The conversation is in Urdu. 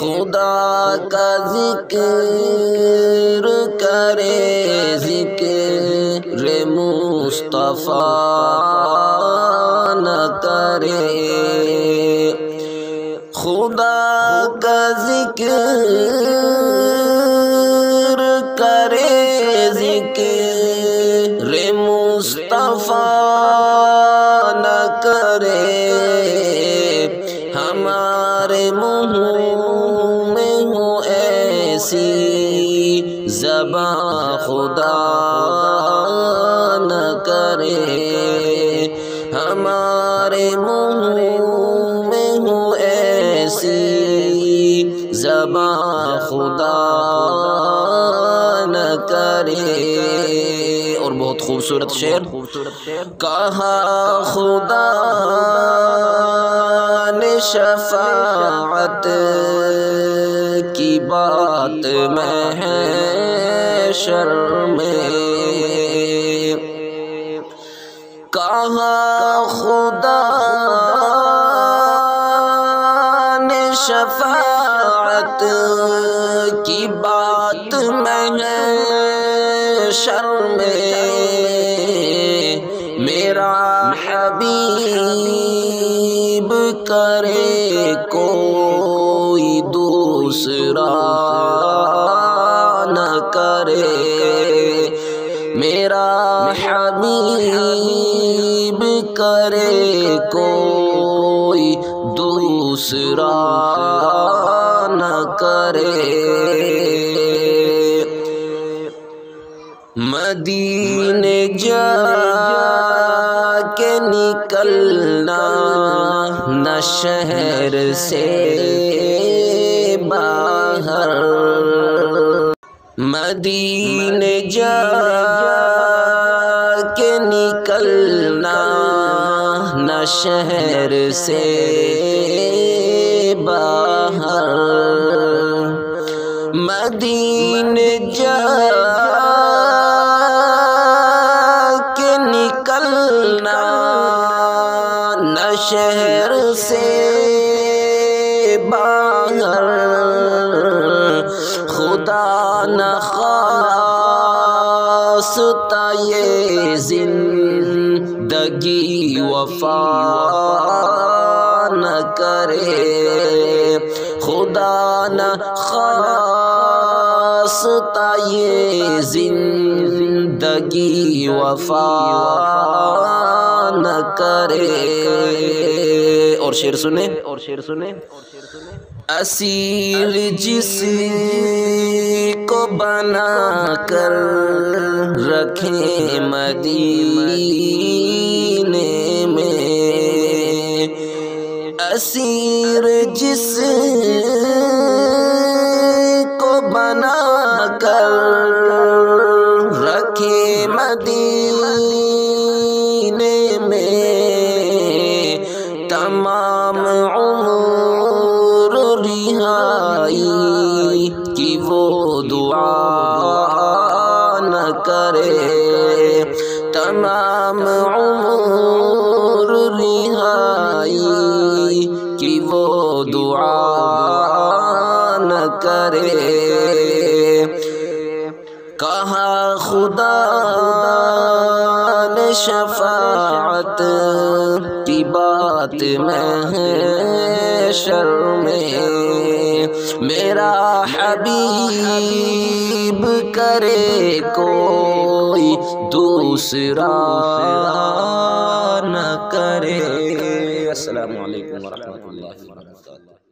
خدا کا ذکر کرے، ذکر مصطفیٰ نہ کرے، خدا کا ذکر کرے، ذکر مصطفیٰ نہ کرے، ہمارے منہ میں ہو ایسی زبان خدا نہ کرے، ہمارے منہ میں ہو ایسی زبان خدا نہ کرے۔ اور بہت خوبصورت شعر، کہا خدا نے شفاعت کی بات محشر میں، کہا خدا نے شفاعت کی بات محشر میں، میرا حبیب کرے کوئی دوسرا نہ کرے، میرا حبیب کرے کوئی دوسرا نہ کرے۔ مدینے جا کے نکلنا نہ شہر سے باہر، مدینے جا کے نکلنا نہ شہر سے باہر، مدینے جا کے نکلنا نہ شہر سے باہر، خدا نخواستہ یہ زندگی وفا نہ کرے، خدا نخواستہ یہ زندگی وفا نہ کرے۔ اور شعر سنیں، اسیر جس کو بنا کر رکھیں مدینے میں، اسیر جس کو بنا کر رکھیں مدینے میں، تمام عمر رہائی کی وہ دعا نہ کرے، تمام عمر رہائی کی وہ دعا نہ کرے، کہا خدا نے شفاعت کی بات محشر میں، میرا حبیب کرے کوئی دوسرا نہ کرے۔ السلام علیکم ورحمۃ اللہ وبرکاتہ۔